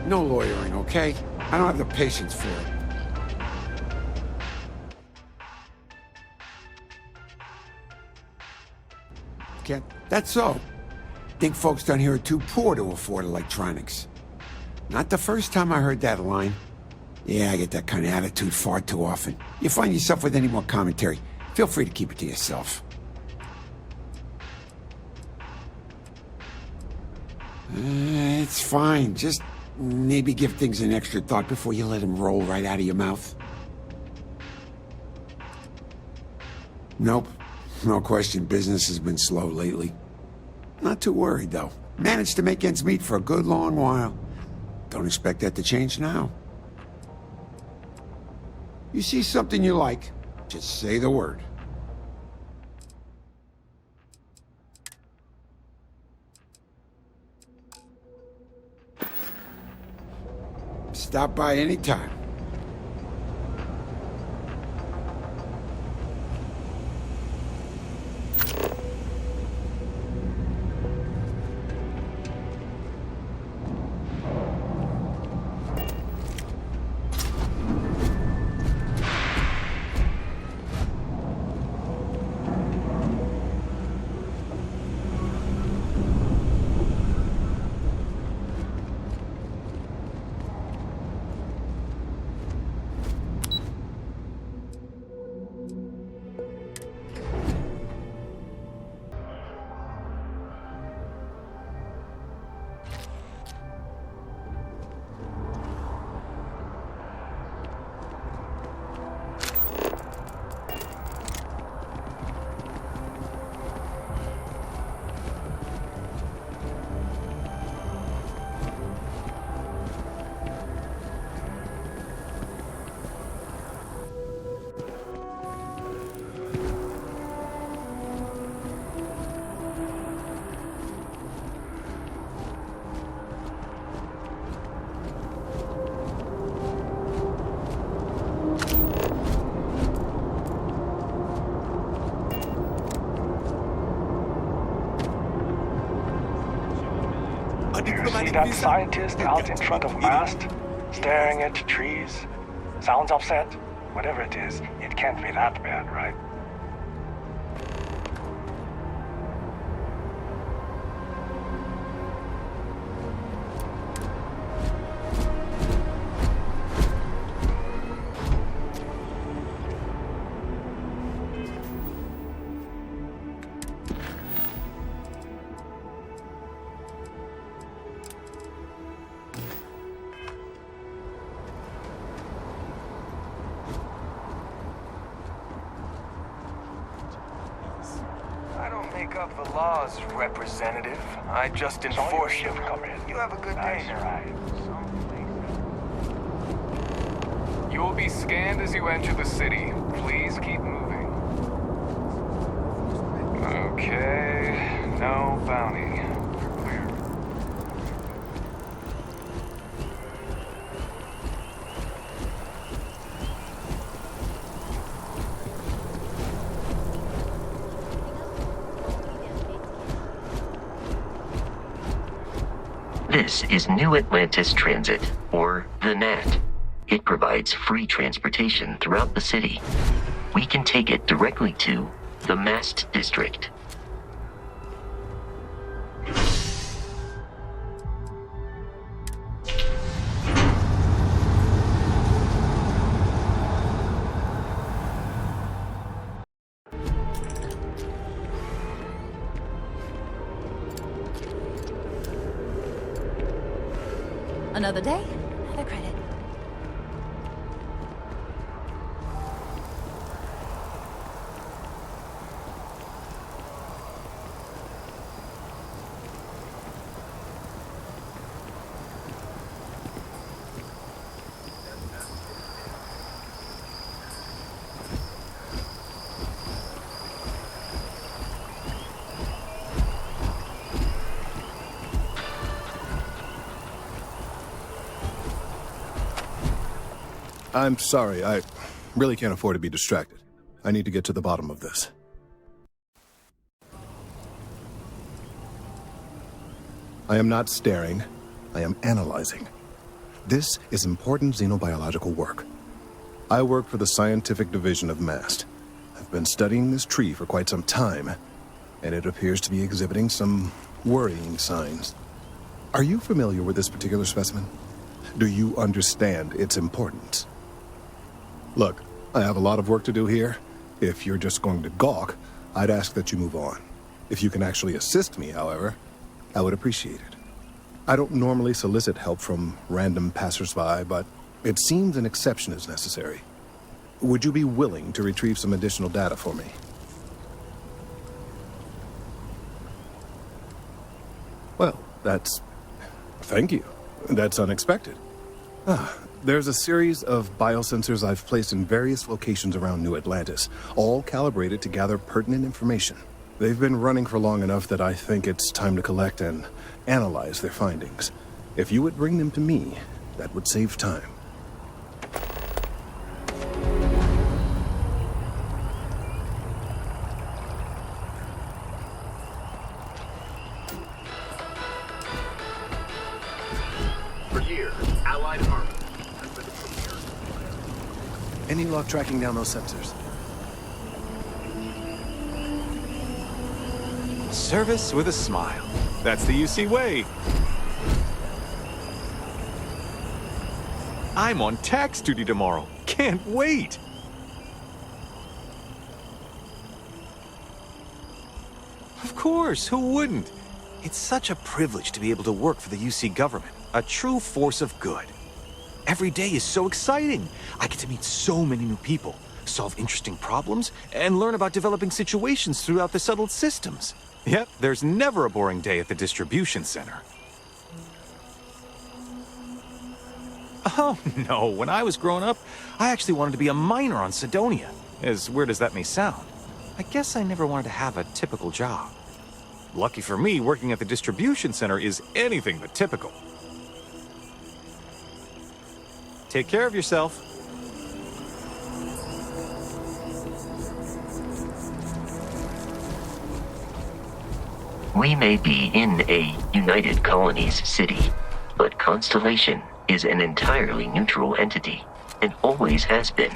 No lawyering, okay? I don't have the patience for it. Can't. That's so. Think folks down here are too poor to afford electronics. Not the first time I heard that line. Yeah, I get that kind of attitude far too often. You find yourself with any more commentary, feel free to keep it to yourself. It's fine. Just maybe give things an extra thought before you let them roll right out of your mouth. Nope. No question, business has been slow lately. Not too worried, though. Managed to make ends meet for a good long while. Don't expect that to change now. You see something you like, just say the word. Stop by anytime. Do you see that scientist out in front of mast, staring at trees? Sounds upset? Whatever it is, it can't be that bad, right? I don't make up the laws, Representative. I just enforce them. You have a good day. You will be scanned as you enter the city. Please keep moving. Okay, no bounty. You're clear. This is New Atlantis Transit, or the NAT. It provides free transportation throughout the city. We can take it directly to the Mast District. Another day, another credit. I'm sorry, I really can't afford to be distracted. I need to get to the bottom of this. I am not staring, I am analyzing. This is important xenobiological work. I work for the scientific division of MAST. I've been studying this tree for quite some time, and it appears to be exhibiting some worrying signs. Are you familiar with this particular specimen? Do you understand its importance? Look, I have a lot of work to do here. If you're just going to gawk, I'd ask that you move on. If you can actually assist me, however, I would appreciate it. I don't normally solicit help from random passersby, but it seems an exception is necessary. Would you be willing to retrieve some additional data for me? Well, thank you. That's unexpected. There's a series of biosensors I've placed in various locations around New Atlantis, all calibrated to gather pertinent information. They've been running for long enough that I think it's time to collect and analyze their findings. If you would bring them to me, that would save time. For years, Allied army has been prepared. Any luck tracking down those sensors? Service with a smile. That's the UC way. I'm on tax duty tomorrow. Can't wait. Of course, who wouldn't? It's such a privilege to be able to work for the UC government, a true force of good. Every day is so exciting. I get to meet so many new people, solve interesting problems, and learn about developing situations throughout the settled systems. Yep, there's never a boring day at the distribution center. Oh, no, when I was growing up, I actually wanted to be a miner on Sidonia. As weird as that may sound, I guess I never wanted to have a typical job. Lucky for me, working at the distribution center is anything but typical. Take care of yourself. We may be in a United Colonies city, but Constellation is an entirely neutral entity, and always has been.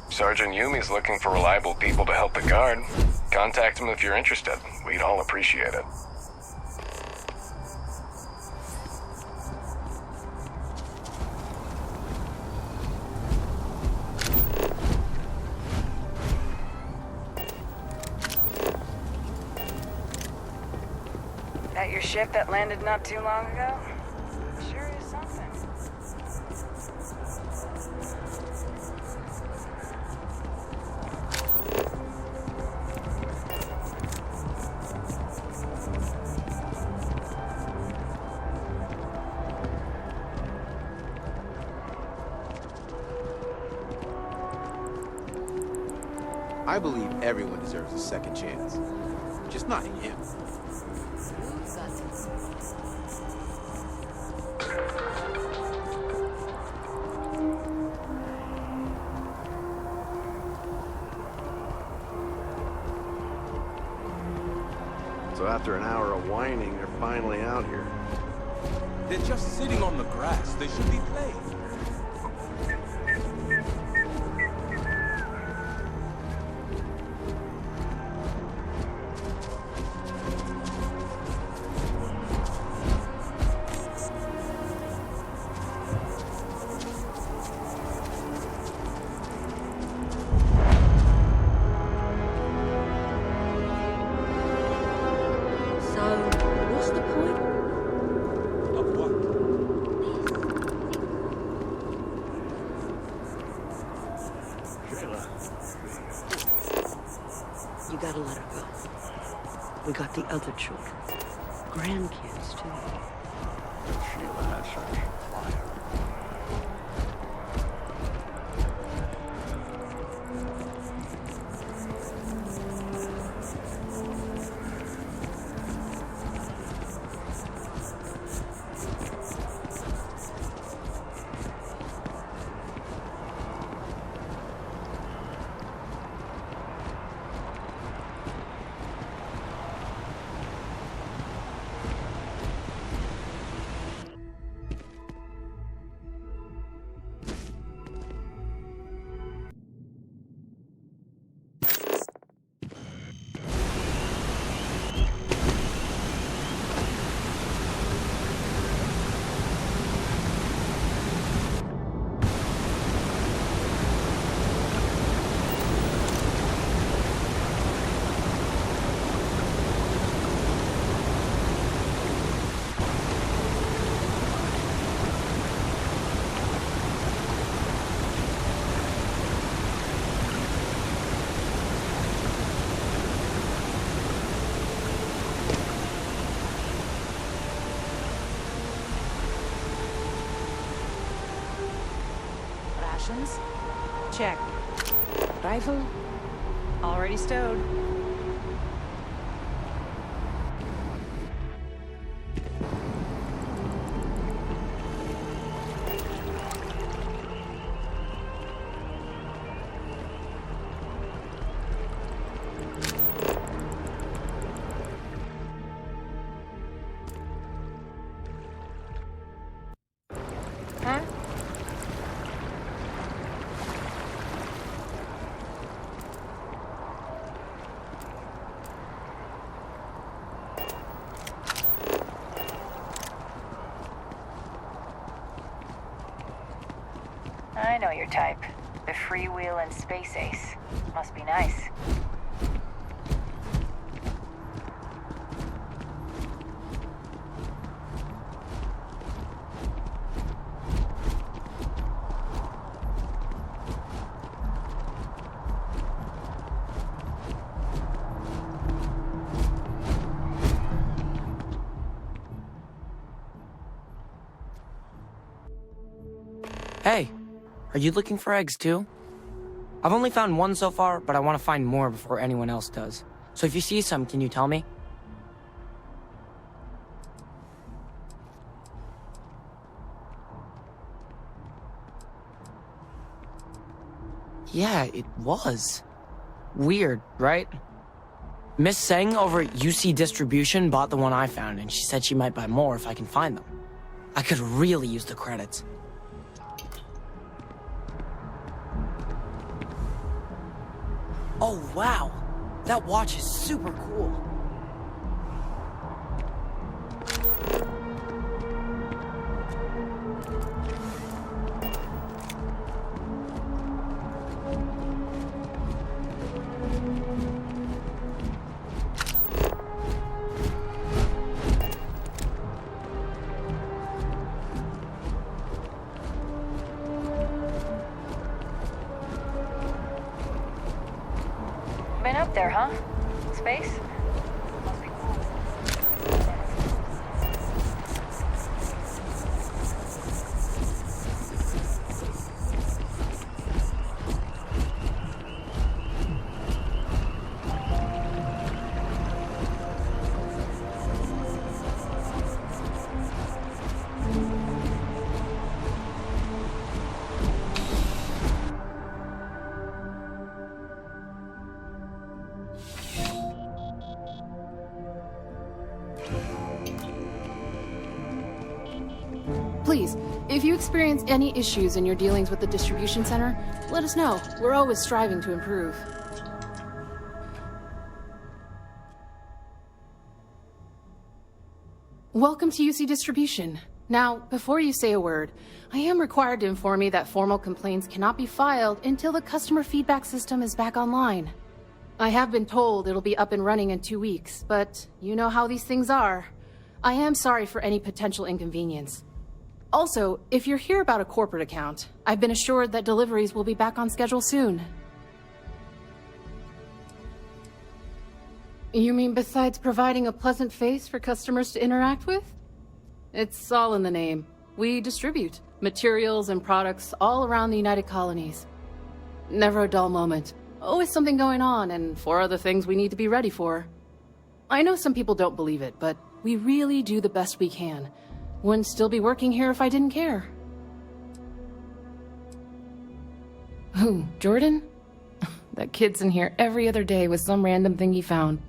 Sergeant Yumi's looking for reliable people to help the guard. Contact him if you're interested. We'd all appreciate it. That your ship that landed not too long ago? Sure is something. I believe everyone deserves a second chance. Just not him. So after an hour of whining, they're finally out here. They're just sitting on the grass. They should be playing. You gotta let her go. We got the other children. Grandkids, too. Sheila has such fire. Check. Rifle? Already stowed. Huh? I know your type. The freewheeling space ace. Must be nice. Hey, are you looking for eggs too? I've only found one so far, but I want to find more before anyone else does. So if you see some, can you tell me? Yeah, it was. Weird, right? Miss Seng over at UC Distribution bought the one I found, and she said she might buy more if I can find them. I could really use the credits. Oh, wow. That watch is super cool. Been up there, huh? Space? Must be cool. Please, if you experience any issues in your dealings with the distribution center, let us know. We're always striving to improve. Welcome to UC Distribution. Now, before you say a word, I am required to inform you that formal complaints cannot be filed until the customer feedback system is back online. I have been told it'll be up and running in 2 weeks, but you know how these things are. I am sorry for any potential inconvenience. Also, if you're here about a corporate account, I've been assured that deliveries will be back on schedule soon. You mean besides providing a pleasant face for customers to interact with? It's all in the name. We distribute materials and products all around the United Colonies. Never a dull moment. Always something going on, and 4 other things we need to be ready for. I know some people don't believe it, but we really do the best we can. Wouldn't still be working here if I didn't care. Who, Jordan? That kid's in here every other day with some random thing he found.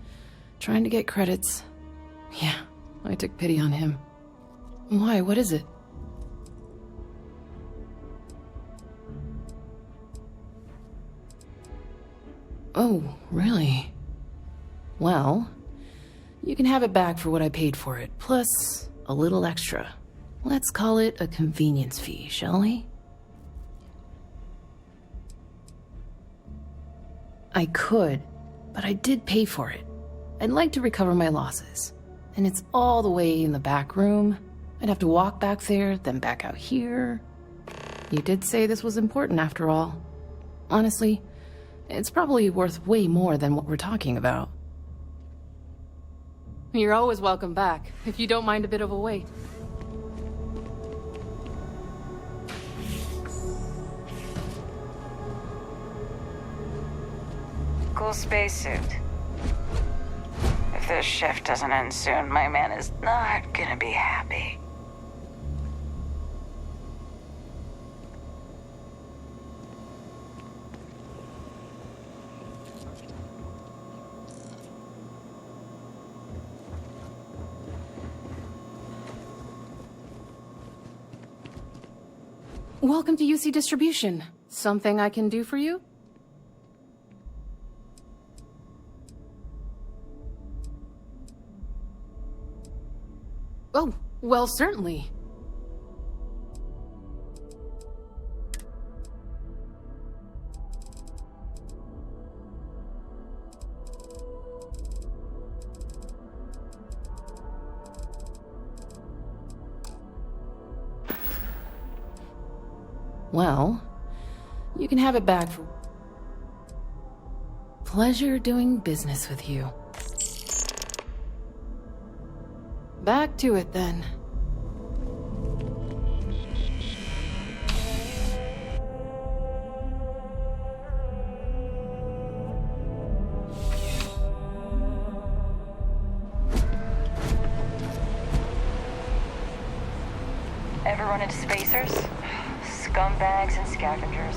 Trying to get credits. Yeah, I took pity on him. Why, what is it? Oh, really? Well, you can have it back for what I paid for it, plus a little extra. Let's call it a convenience fee, shall we? I could, but I did pay for it. I'd like to recover my losses. And it's all the way in the back room. I'd have to walk back there, then back out here. You did say this was important after all. Honestly, it's probably worth way more than what we're talking about. You're always welcome back, if you don't mind a bit of a wait. Cool spacesuit. If this shift doesn't end soon, my man is not gonna be happy. Welcome to UC Distribution. Something I can do for you? Oh, well, certainly. Well, you can have it back for... Pleasure doing business with you. Back to it, then. Ever run into spacers? Scumbags and scavengers.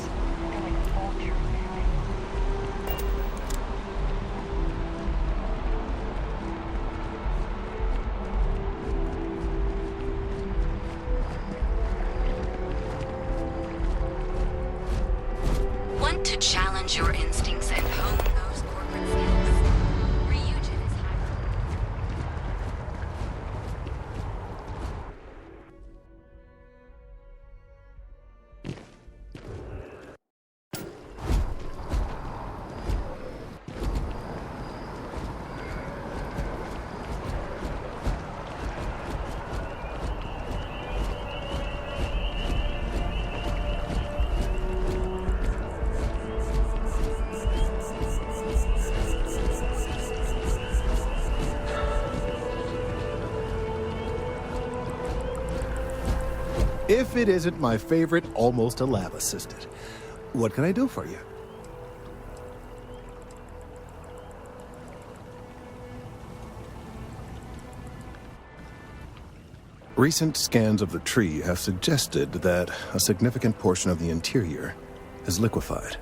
They're like vultures. Want to challenge your instincts and hone those corporate skills? Ryujin is If it isn't my favorite almost a lab assistant, what can I do for you? Recent scans of the tree have suggested that a significant portion of the interior is liquefied.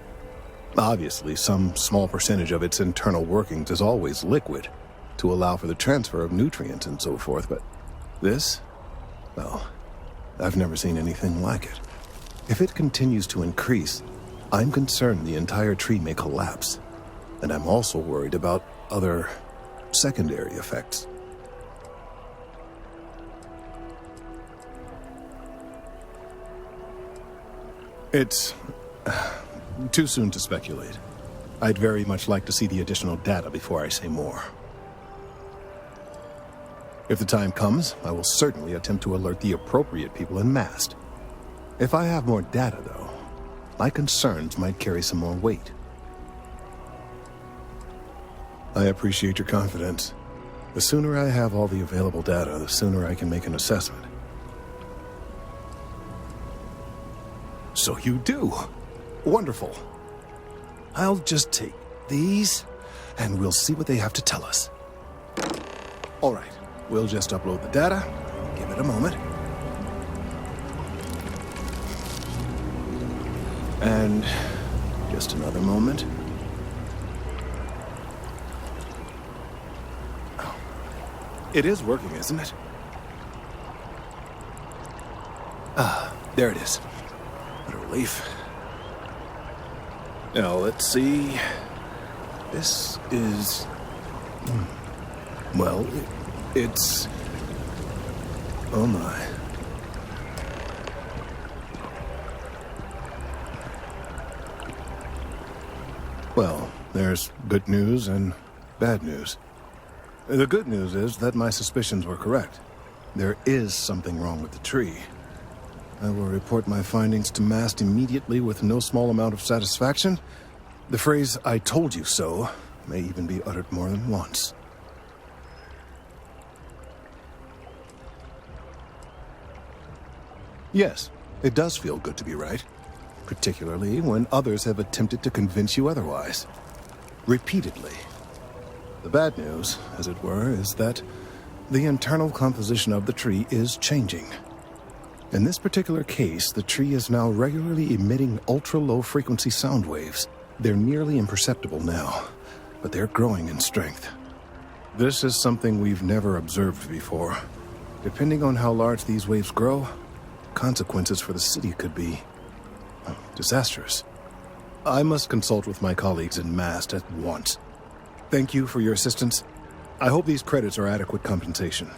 Obviously, some small percentage of its internal workings is always liquid to allow for the transfer of nutrients and so forth, but this, well, I've never seen anything like it. If it continues to increase, I'm concerned the entire tree may collapse. And I'm also worried about other secondary effects. It's too soon to speculate. I'd very much like to see the additional data before I say more. If the time comes, I will certainly attempt to alert the appropriate people en masse. If I have more data, though, my concerns might carry some more weight. I appreciate your confidence. The sooner I have all the available data, the sooner I can make an assessment. So you do. Wonderful. I'll just take these, and we'll see what they have to tell us. All right, we'll just upload the data. Give it a moment. And just another moment. Oh. It is working, isn't it? Ah, there it is. What a relief. Now, let's see. This is... Well, it's... Oh my. Well, there's good news and bad news. The good news is that my suspicions were correct. There is something wrong with the tree. I will report my findings to MAST immediately with no small amount of satisfaction. The phrase, "I told you so," may even be uttered more than once. Yes, it does feel good to be right, particularly when others have attempted to convince you otherwise. Repeatedly. The bad news, as it were, is that the internal composition of the tree is changing. In this particular case, the tree is now regularly emitting ultra-low frequency sound waves. They're nearly imperceptible now, but they're growing in strength. This is something we've never observed before. Depending on how large these waves grow, consequences for the city could be disastrous. I must consult with my colleagues in MAST at once. Thank you for your assistance. I hope these credits are adequate compensation.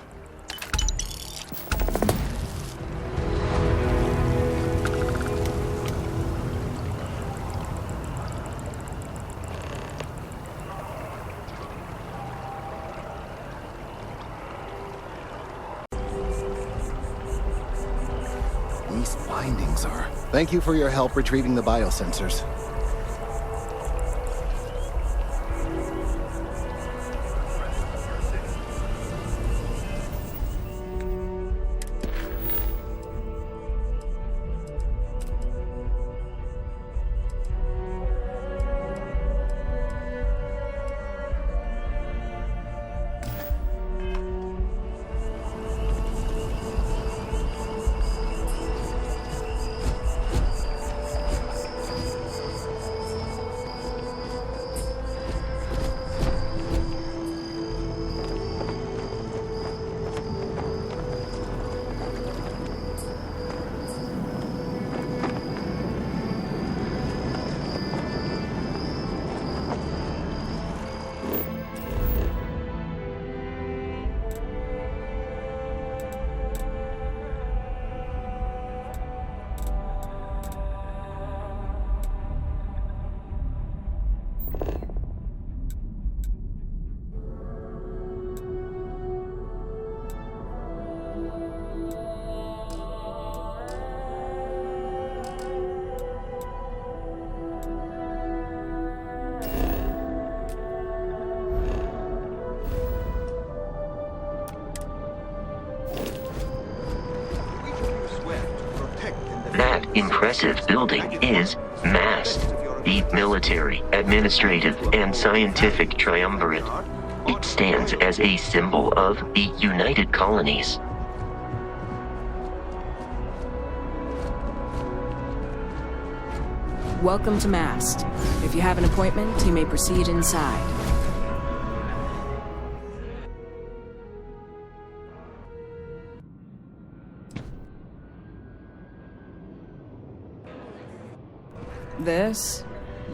These findings are... Thank you for your help retrieving the biosensors. That impressive building is MAST, the military, administrative, and scientific triumvirate. It stands as a symbol of the United Colonies. Welcome to MAST. If you have an appointment, you may proceed inside.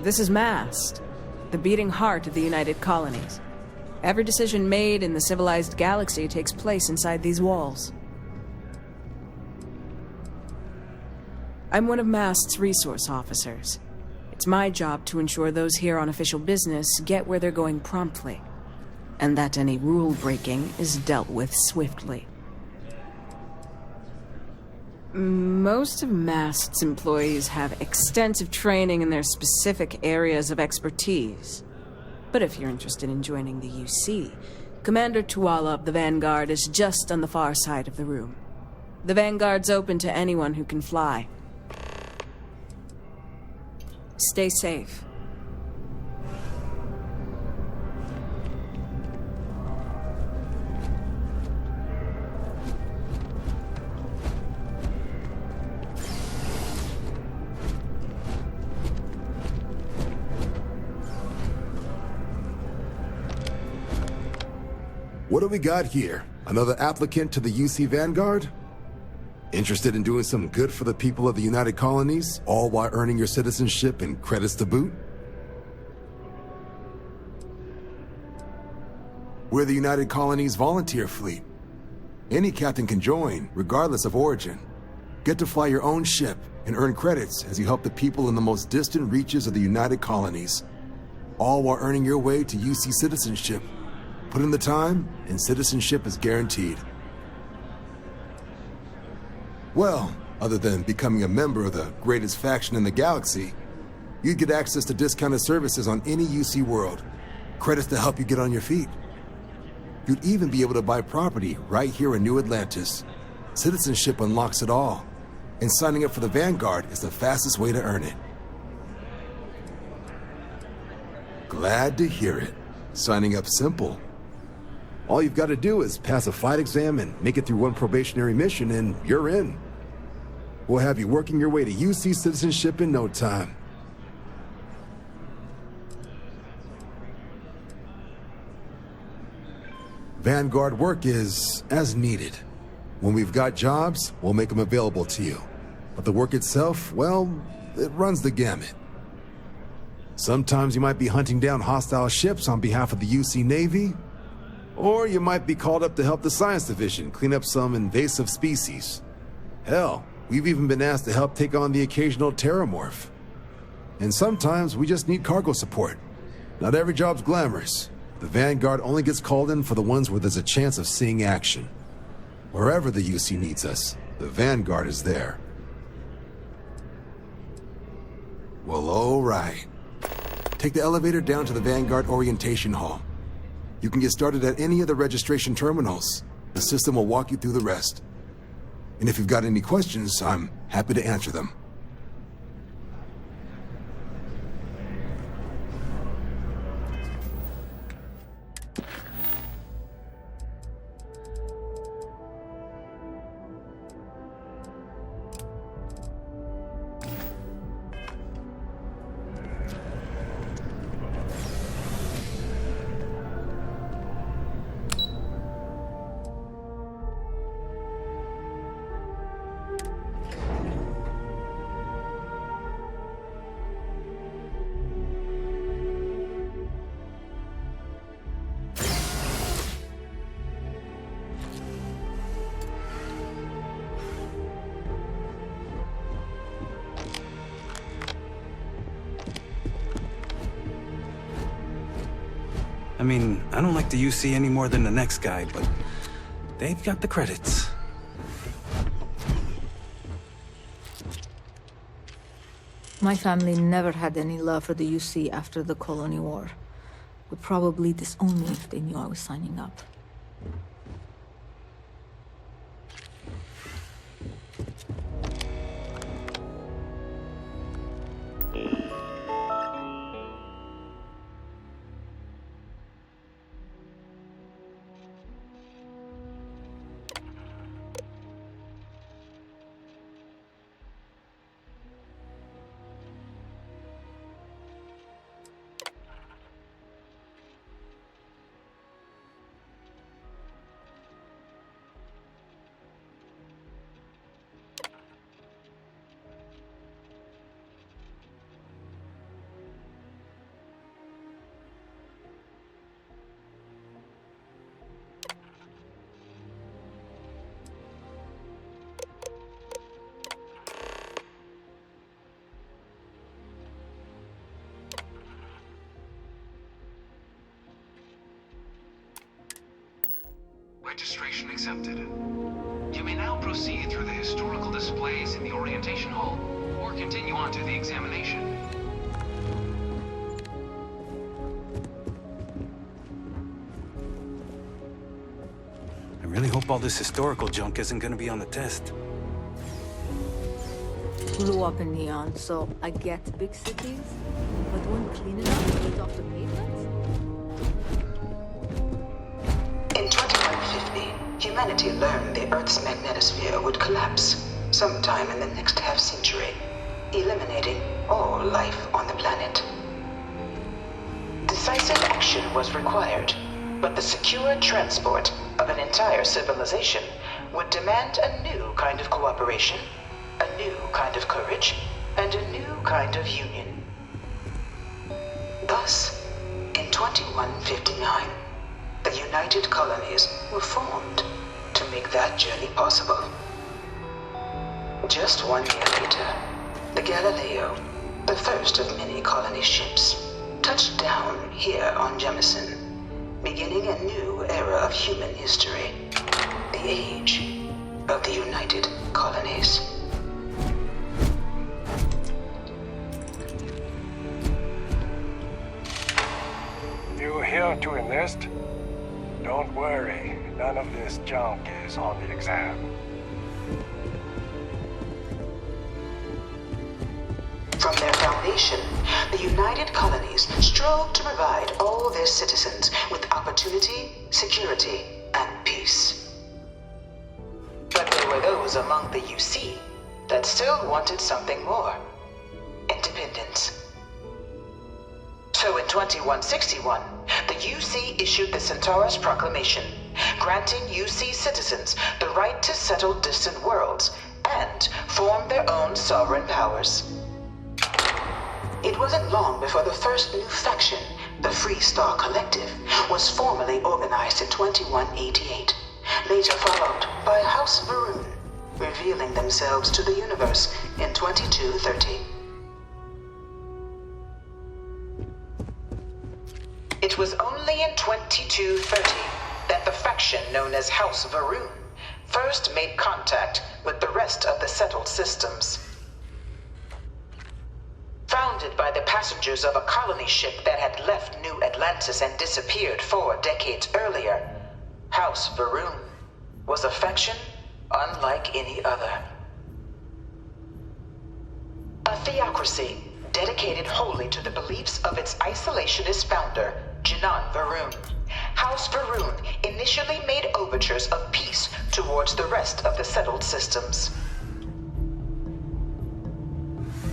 This is MAST, the beating heart of the United Colonies. Every decision made in the civilized galaxy takes place inside these walls. I'm one of MAST's resource officers. It's my job to ensure those here on official business get where they're going promptly, and that any rule breaking is dealt with swiftly. Most of MAST's employees have extensive training in their specific areas of expertise. But if you're interested in joining the UC, Commander Tuala of the Vanguard is just on the far side of the room. The Vanguard's open to anyone who can fly. Stay safe. What do we got here? Another applicant to the UC Vanguard? Interested in doing some good for the people of the United Colonies, all while earning your citizenship and credits to boot? We're the United Colonies Volunteer Fleet. Any captain can join, regardless of origin. Get to fly your own ship and earn credits as you help the people in the most distant reaches of the United Colonies, all while earning your way to UC citizenship. Put in the time, and citizenship is guaranteed. Well, other than becoming a member of the greatest faction in the galaxy, you'd get access to discounted services on any UC world, credits to help you get on your feet. You'd even be able to buy property right here in New Atlantis. Citizenship unlocks it all, and signing up for the Vanguard is the fastest way to earn it. Glad to hear it. Signing up's simple. All you've got to do is pass a fight exam and make it through one probationary mission, and you're in. We'll have you working your way to UC citizenship in no time. Vanguard work is as needed. When we've got jobs, we'll make them available to you. But the work itself, well, it runs the gamut. Sometimes you might be hunting down hostile ships on behalf of the UC Navy, or you might be called up to help the Science Division clean up some invasive species. Hell, we've even been asked to help take on the occasional terramorph. And sometimes we just need cargo support. Not every job's glamorous. The Vanguard only gets called in for the ones where there's a chance of seeing action. Wherever the UC needs us, the Vanguard is there. Well, all right. Take the elevator down to the Vanguard Orientation Hall. You can get started at any of the registration terminals. The system will walk you through the rest. And if you've got any questions, I'm happy to answer them. I mean, I don't like the UC any more than the next guy, but they've got the credits. My family never had any love for the UC after the Colony War. Would probably disown me if they knew I was signing up. Registration accepted. You may now proceed through the historical displays in the orientation hall, or continue on to the examination. really hope all this historical junk isn't gonna be on the test. Grew up in Neon, so I get big cities, but when cleaning up right off the pavement? In 2150, humanity learned the Earth's magnetosphere would collapse sometime in the next half-century, eliminating all life on the planet. Decisive action was required, but the secure transport of an entire civilization would demand a new kind of cooperation, a new kind of courage, and a new kind of union. Thus, in 2159, the United Colonies were formed to make that journey possible. Just 1 year later, the Galileo, the first of many colony ships, touched down here on Jemison, beginning a new era of human history, the age of the United Colonies. You here to enlist? Don't worry, none of this junk is on the exam. From their foundation, the United Colonies strove to provide all their citizens with opportunity, security, and peace. But there were those among the UC that still wanted something more: independence. So in 2161, the UC issued the Centaurus Proclamation, granting UC citizens the right to settle distant worlds and form their own sovereign powers. It wasn't long before the first new faction, the Free Star Collective, was formally organized in 2188, later followed by House Varun, revealing themselves to the universe in 2230. It was only in 2230 that the faction known as House Varun first made contact with the rest of the settled systems. Founded by the passengers of a colony ship that had left New Atlantis and disappeared 4 decades earlier, House Varun was a faction unlike any other. A theocracy dedicated wholly to the beliefs of its isolationist founder, Jinan Varun. House Varun initially made overtures of peace towards the rest of the settled systems.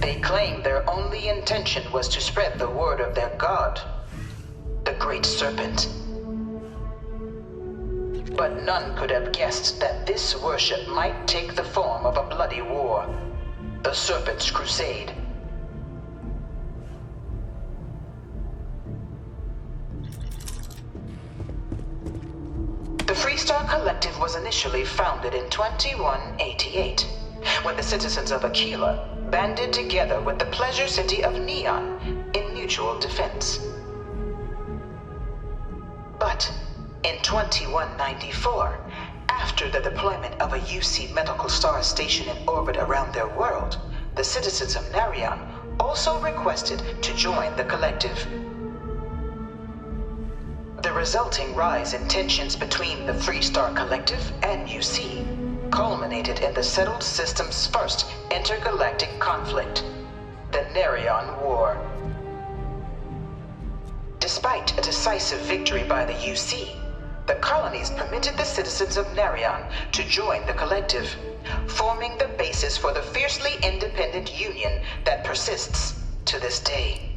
They claimed their only intention was to spread the word of their god, the Great Serpent. But none could have guessed that this worship might take the form of a bloody war, the Serpent's Crusade. The Freestar Collective was initially founded in 2188, when the citizens of Aquila banded together with the Pleasure City of Neon in mutual defense. But in 2194, after the deployment of a UC medical star station in orbit around their world, the citizens of Narion also requested to join the collective. The resulting rise in tensions between the Freestar Collective and UC culminated in the settled system's first intergalactic conflict, the Narion War. Despite a decisive victory by the UC, the colonies permitted the citizens of Narion to join the collective, forming the basis for the fiercely independent union that persists to this day.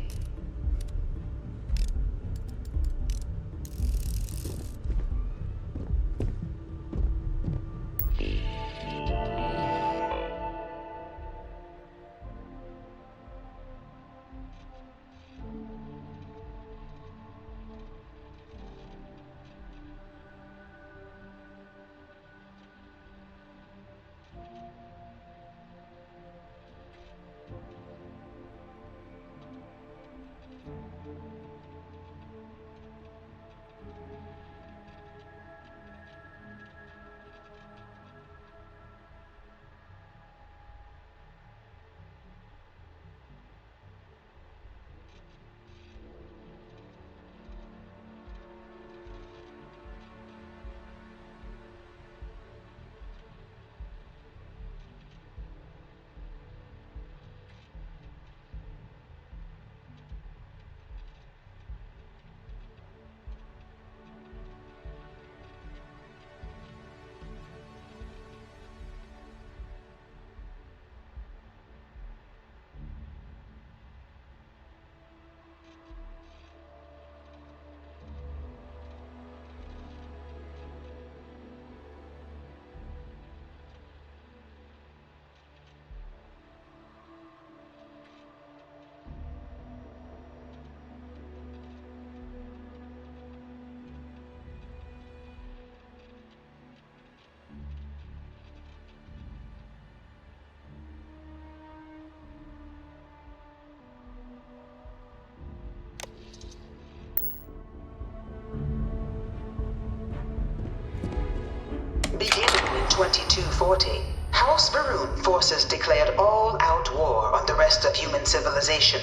2240, House Varun forces declared all-out war on the rest of human civilization,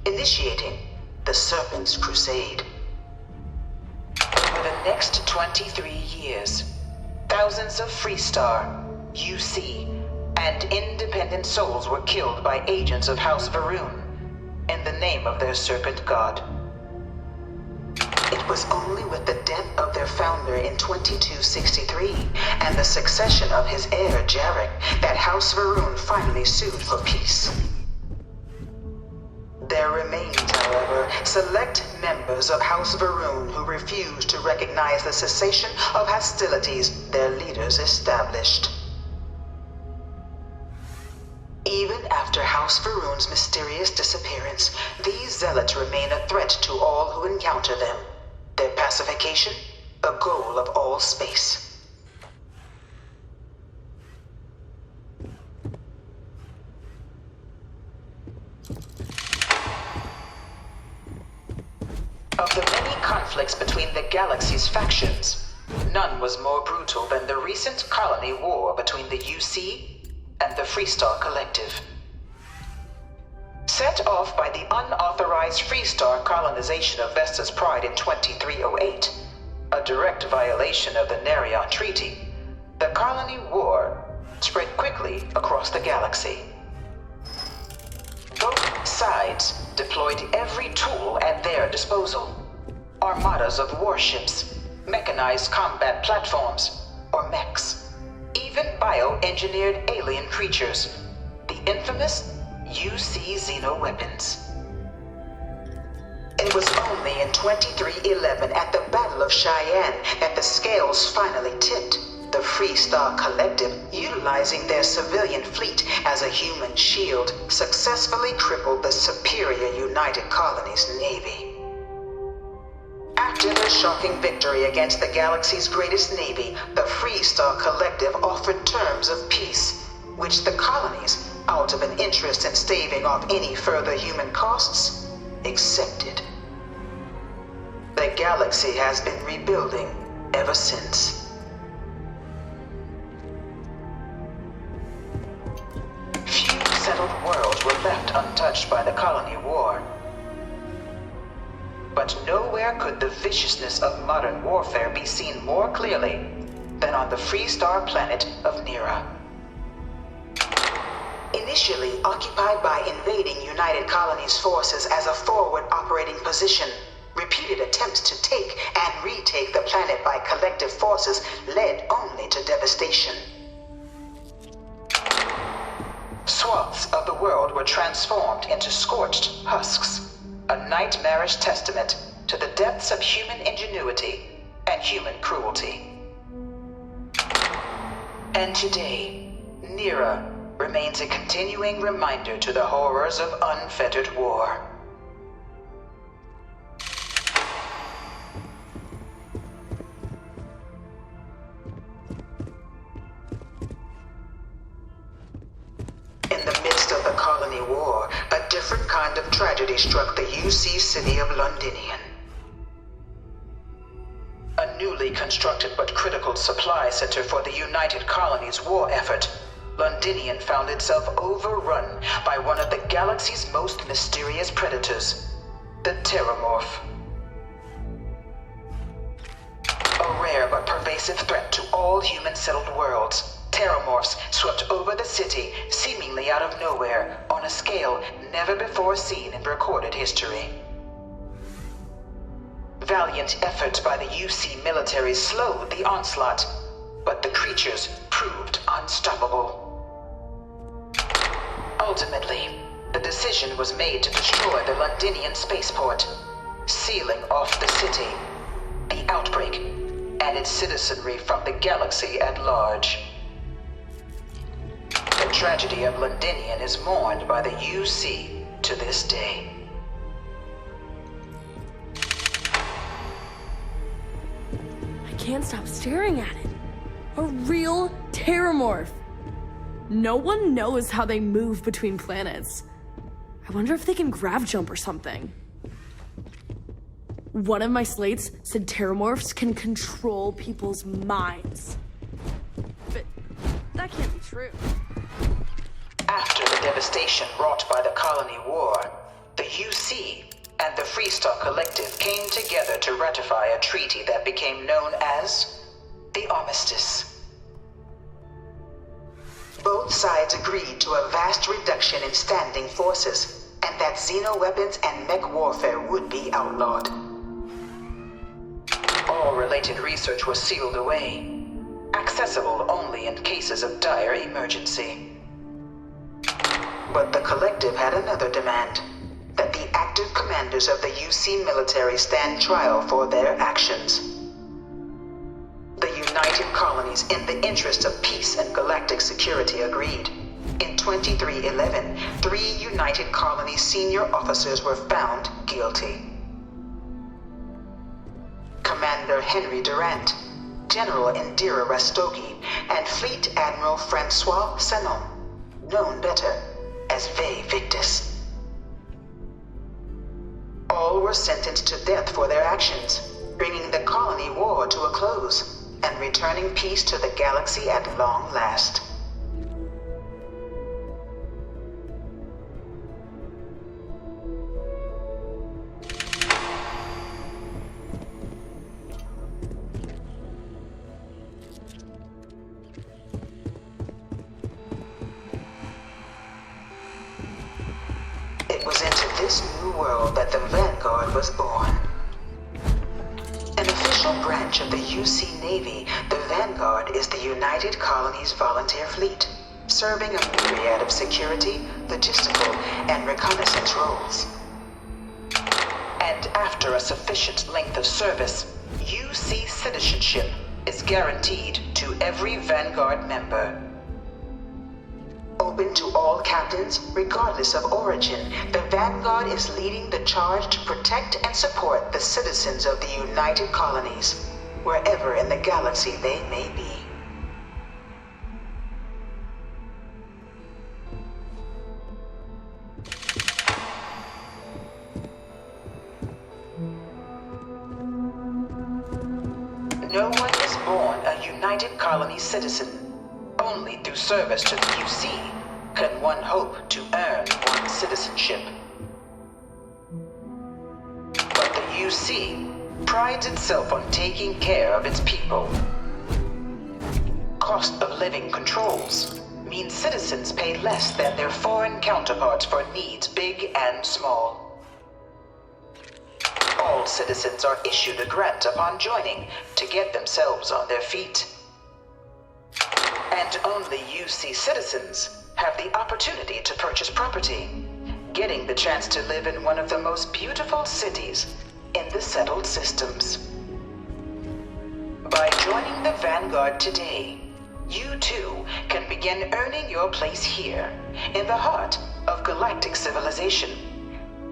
initiating the Serpent's Crusade. Over the next 23 years, thousands of Freestar, UC, and independent souls were killed by agents of House Varun in the name of their serpent god. It was only with the death of their founder in 2263 and the succession of his heir Jarek that House Varun finally sued for peace. There remained, however, select members of House Varun who refused to recognize the cessation of hostilities their leaders established. Even after House Varun's mysterious disappearance, these zealots remain a threat to all who encounter them. Their pacification, a goal of all space. Of the many conflicts between the galaxy's factions, none was more brutal than the recent colony war between the UC and the Freestar Collective. Set off by the unauthorized Freestar colonization of Vesta's Pride in 2308, a direct violation of the Nerion Treaty, the colony war spread quickly across the galaxy. Both sides deployed every tool at their disposal. Armadas of warships, mechanized combat platforms, or mechs, even bioengineered alien creatures, the infamous UC xeno-weapons. It was only in 2311 at the Battle of Cheyenne that the scales finally tipped, the Freestar Collective, utilizing their civilian fleet as a human shield, successfully crippled the superior United Colonies Navy. After their shocking victory against the galaxy's greatest navy, the Freestar Collective offered terms of peace, which the colonies, out of an interest in staving off any further human costs, accepted. The galaxy has been rebuilding ever since. Few settled worlds were left untouched by the colony war. But nowhere could the viciousness of modern warfare be seen more clearly than on the Freestar planet of Nira. Initially occupied by invading United Colonies forces as a forward operating position, repeated attempts to take and retake the planet by collective forces led only to devastation. Swaths of the world were transformed into scorched husks, a nightmarish testament to the depths of human ingenuity and human cruelty. And today, Nira remains a continuing reminder to the horrors of unfettered war. In the midst of the colony war, a different kind of tragedy struck the UC city of Londinian. A newly constructed but critical supply center for the United Colonies' war effort, Londinian found itself overrun by one of the galaxy's most mysterious predators, the Terramorph. A rare but pervasive threat to all human-settled worlds, Terramorphs swept over the city, seemingly out of nowhere, on a scale never before seen in recorded history. Valiant efforts by the UC military slowed the onslaught, but the creatures proved unstoppable. Ultimately, the decision was made to destroy the Londinian spaceport, sealing off the city, the outbreak, and its citizenry from the galaxy at large. The tragedy of Londinian is mourned by the UC to this day. I can't stop staring at it. A real Terramorph. No one knows how they move between planets. I wonder if they can grav jump or something. One of my slates said Terramorphs can control people's minds. But true. After the devastation wrought by the Colony War, the UC and the Freestar Collective came together to ratify a treaty that became known as the Armistice. Both sides agreed to a vast reduction in standing forces, and that xeno-weapons and mech warfare would be outlawed. All related research was sealed away, accessible only in cases of dire emergency. But the Collective had another demand, that the active commanders of the UC military stand trial for their actions. The United Colonies, in the interest of peace and galactic security, agreed. In 2311, 3 United Colonies senior officers were found guilty. Commander Henry Durant, General Indira Rastogi, and Fleet Admiral Francois Sanon, known better as Ve Victus. All were sentenced to death for their actions, bringing the colony war to a close and returning peace to the galaxy at long last. It was into this new world that the Vanguard was born. An official branch of the UC Navy, the Vanguard is the United Colonies Volunteer Fleet, serving a myriad of security, logistical, and reconnaissance roles. And after a sufficient length of service, UC citizenship is guaranteed to every Vanguard member. Open to all captains, regardless of origin, the Vanguard is leading the charge to protect and support the citizens of the United Colonies, wherever in the galaxy they may be. No one is born a United Colonies citizen. Only through service to the UC can one hope to earn one's citizenship. But the UC prides itself on taking care of its people. Cost of living controls mean citizens pay less than their foreign counterparts for needs big and small. All citizens are issued a grant upon joining to get themselves on their feet. And only UC citizens have the opportunity to purchase property, getting the chance to live in one of the most beautiful cities in the settled systems. By joining the Vanguard today, you too can begin earning your place here, in the heart of galactic civilization,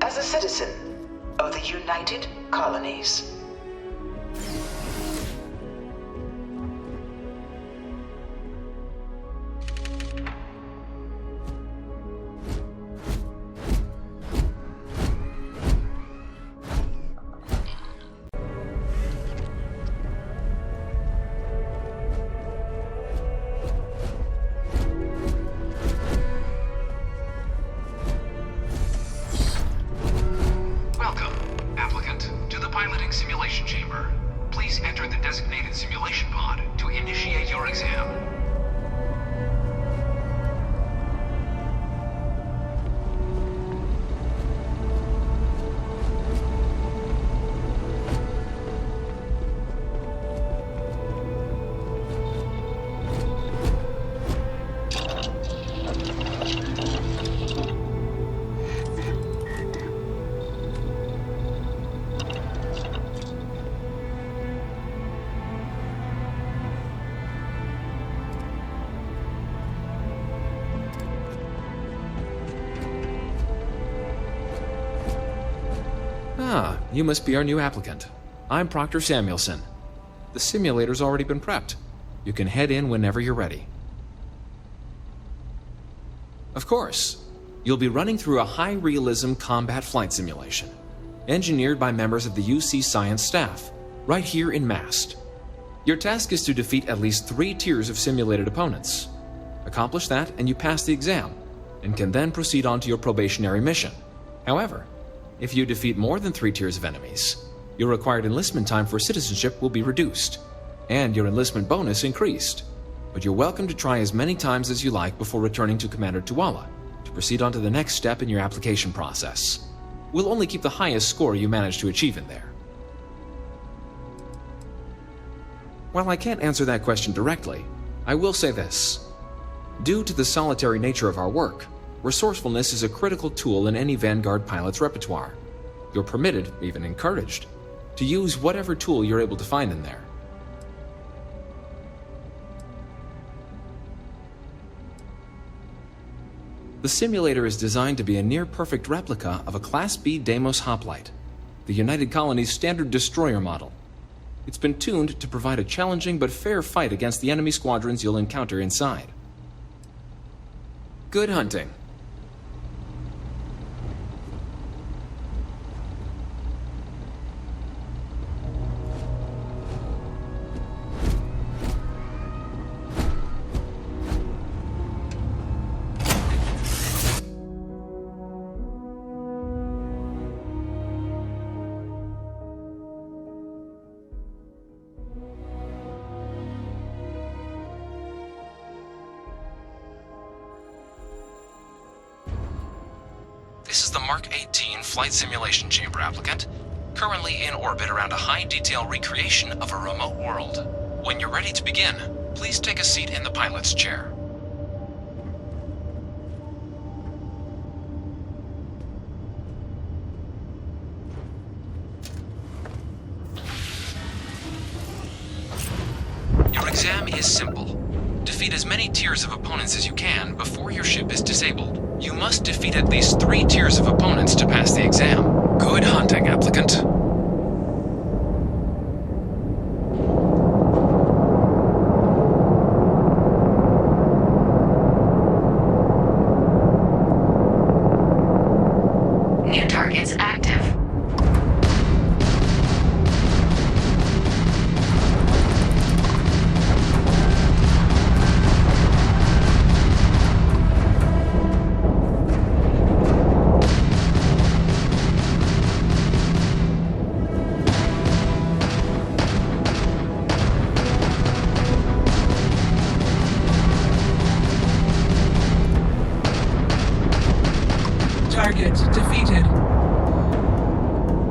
as a citizen of the United Colonies. Ah, you must be our new applicant. I'm Proctor Samuelson. The simulator's already been prepped. You can head in whenever you're ready. Of course, you'll be running through a high-realism combat flight simulation, engineered by members of the UC science staff, right here in MAST. Your task is to defeat at least 3 tiers of simulated opponents. Accomplish that, and you pass the exam, and can then proceed on to your probationary mission. However, if you defeat more than 3 tiers of enemies, your required enlistment time for citizenship will be reduced, and your enlistment bonus increased. But you're welcome to try as many times as you like before returning to Commander Tuala to proceed on to the next step in your application process. We'll only keep the highest score you manage to achieve in there. While I can't answer that question directly, I will say this. Due to the solitary nature of our work, resourcefulness is a critical tool in any Vanguard pilot's repertoire. You're permitted, even encouraged, to use whatever tool you're able to find in there. The simulator is designed to be a near-perfect replica of a Class B Deimos hoplite, the United Colony's standard destroyer model. It's been tuned to provide a challenging but fair fight against the enemy squadrons you'll encounter inside. Good hunting. This is the Mark 18 Flight Simulation Chamber applicant, currently in orbit around a high-detail recreation of a remote world. When you're ready to begin, please take a seat in the pilot's chair. Your exam is simple. Defeat as many tiers of opponents as you can before your ship is disabled. You must defeat at least 3 tiers of opponents to pass the exam. Good hunting, applicant. New targets active. Target defeated.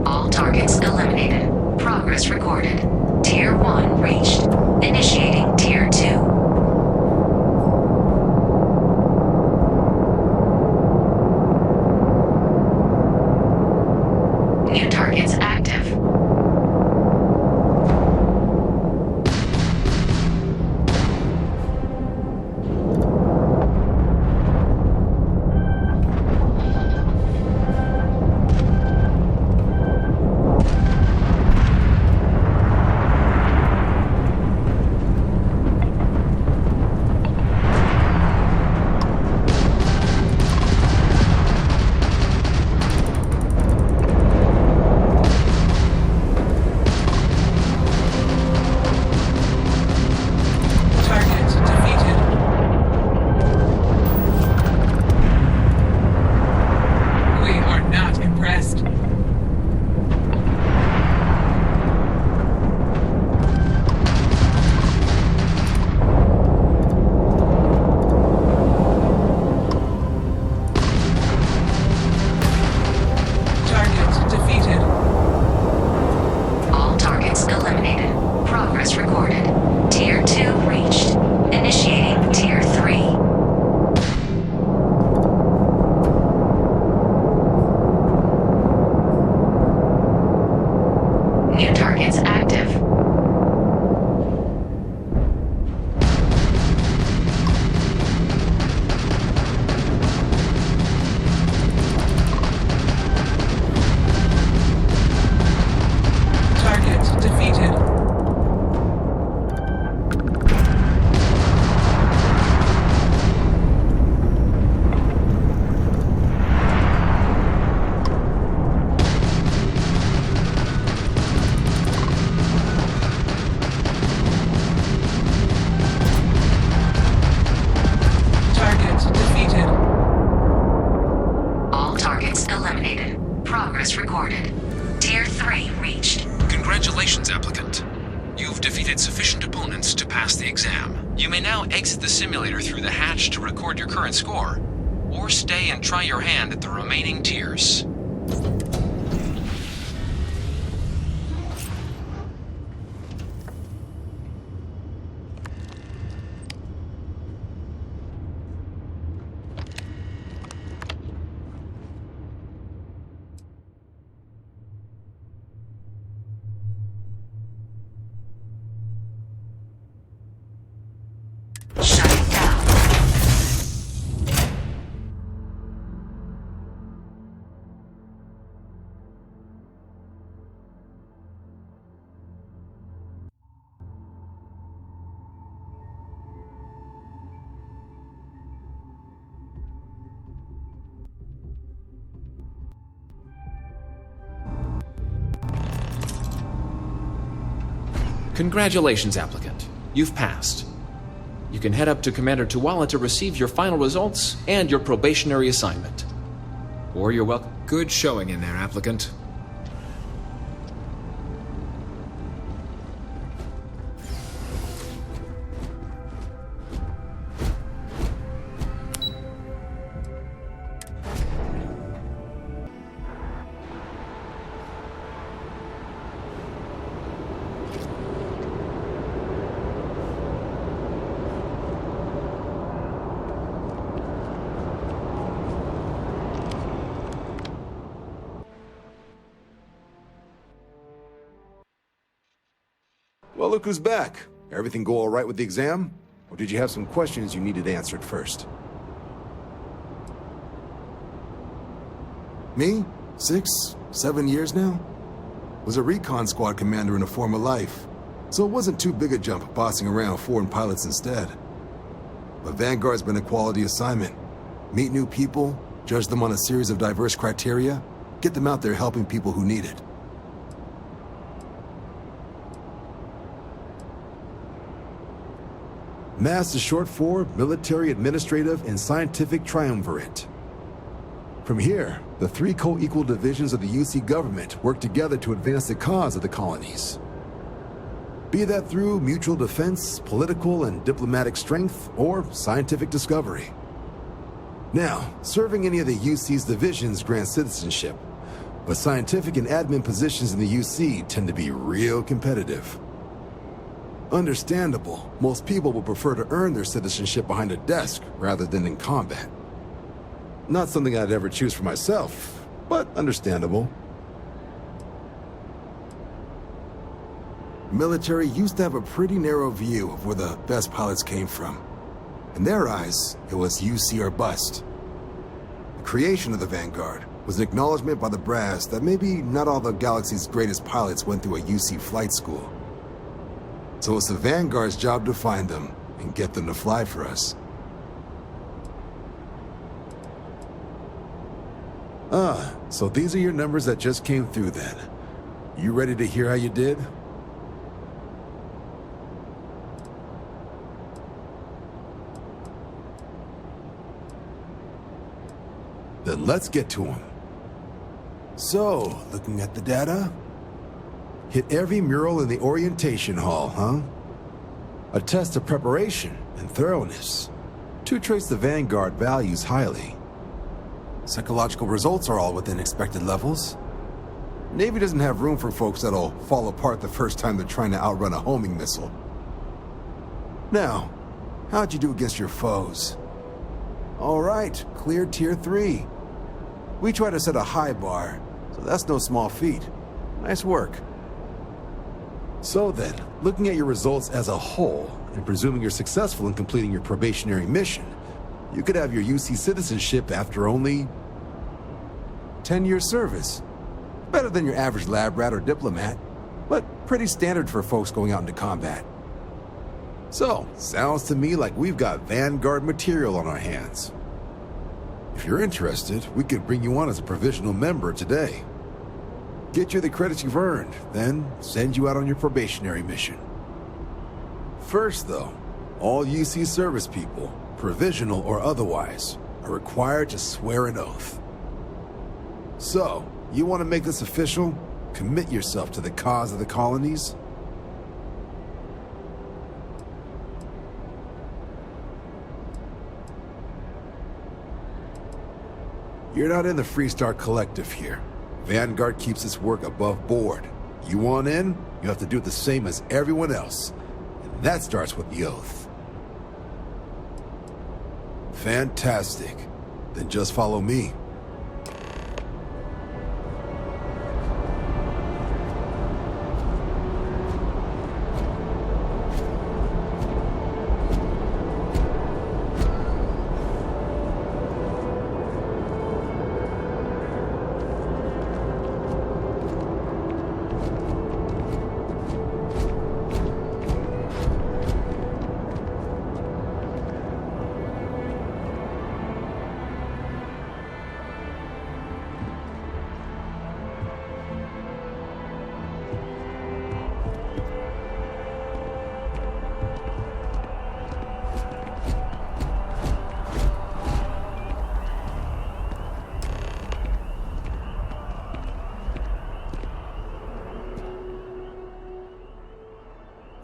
All targets eliminated. Progress recorded. Tier 1 reached. Initiating Tier 2. New targets active. Congratulations, applicant. You've defeated sufficient opponents to pass the exam. You may now exit the simulator through the hatch to record your current score, or stay and try your hand at the remaining tiers. Congratulations, applicant. You've passed. You can head up to Commander Tuwala to receive your final results and your probationary assignment. Or you're welcome. Good showing in there, applicant. Well, look who's back. Everything go all right with the exam? Or did you have some questions you needed answered first? Me? 6, 7 years now? Was a recon squad commander in a former life, so it wasn't too big a jump bossing around foreign pilots instead. But Vanguard's been a quality assignment. Meet new people, judge them on a series of diverse criteria, get them out there helping people who need it. MAST is short for Military, Administrative, and Scientific Triumvirate. From here, the 3 co-equal divisions of the UC government work together to advance the cause of the colonies. Be that through mutual defense, political and diplomatic strength, or scientific discovery. Now, serving any of the UC's divisions grants citizenship, but scientific and admin positions in the UC tend to be real competitive. Understandable, most people would prefer to earn their citizenship behind a desk rather than in combat. Not something I'd ever choose for myself, but understandable. Military used to have a pretty narrow view of where the best pilots came from. In their eyes, it was UC or bust. The creation of the Vanguard was an acknowledgement by the brass that maybe not all the galaxy's greatest pilots went through a UC flight school. So it's the Vanguard's job to find them and get them to fly for us. So these are your numbers that just came through then. You ready to hear how you did? Then let's get to them. So, looking at the data, hit every mural in the orientation hall, huh? A test of preparation and thoroughness. To trace the Vanguard values highly. Psychological results are all within expected levels. Navy doesn't have room for folks that'll fall apart the first time they're trying to outrun a homing missile. Now, how'd you do against your foes? All right, cleared Tier 3. We try to set a high bar, so that's no small feat. Nice work. So then, looking at your results as a whole, and presuming you're successful in completing your probationary mission, you could have your UC citizenship after only 10 years service. Better than your average lab rat or diplomat, but pretty standard for folks going out into combat. So, sounds to me like we've got Vanguard material on our hands. If you're interested, we could bring you on as a provisional member today. Get you the credits you've earned, then send you out on your probationary mission. First, though, all UC service people, provisional or otherwise, are required to swear an oath. So, you want to make this official? Commit yourself to the cause of the colonies? You're not in the Freestar Collective here. Vanguard keeps its work above board. You want in, you have to do it the same as everyone else. And that starts with the oath. Fantastic. Then just follow me.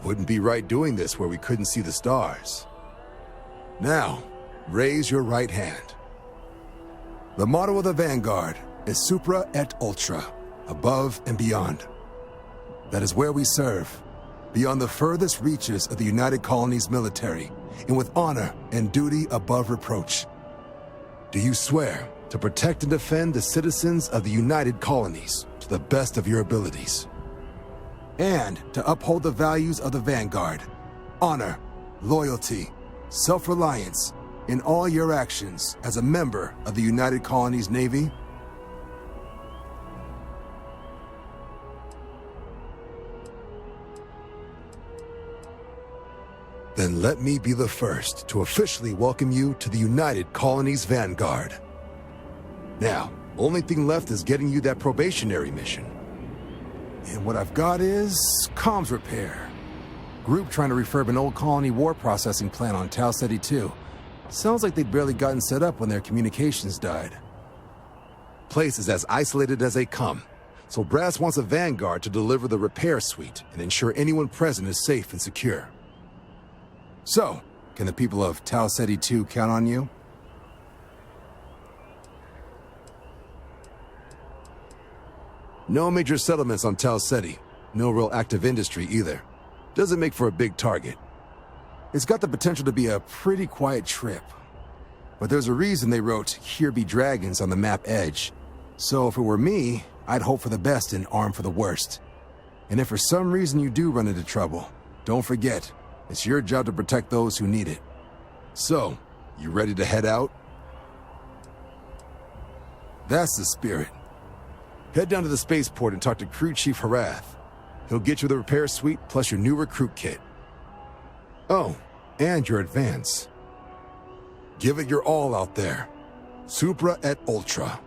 Wouldn't be right doing this where we couldn't see the stars. Now, raise your right hand. The motto of the Vanguard is Supra et Ultra, above and beyond. That is where we serve, beyond the furthest reaches of the United Colonies military, and with honor and duty above reproach. Do you swear to protect and defend the citizens of the United Colonies to the best of your abilities? And to uphold the values of the Vanguard, honor, loyalty, self-reliance, in all your actions as a member of the United Colonies Navy? Then let me be the first to officially welcome you to the United Colonies Vanguard. Now, only thing left is getting you that probationary mission. And what I've got is comms repair. Group trying to refurb an old colony war processing plant on Tau Ceti 2. Sounds like they'd barely gotten set up when their communications died. Place is as isolated as they come, so Brass wants a Vanguard to deliver the repair suite and ensure anyone present is safe and secure. So, can the people of Tau Ceti 2 count on you? No major settlements on Tau Ceti. No real active industry either. Doesn't make for a big target. It's got the potential to be a pretty quiet trip. But there's a reason they wrote, "Here be dragons" on the map edge. So if it were me, I'd hope for the best and arm for the worst. And if for some reason you do run into trouble, don't forget, it's your job to protect those who need it. So, you ready to head out? That's the spirit. Head down to the spaceport and talk to Crew Chief Harath. He'll get you the repair suite plus your new recruit kit. Oh, and your advance. Give it your all out there. Supra et Ultra.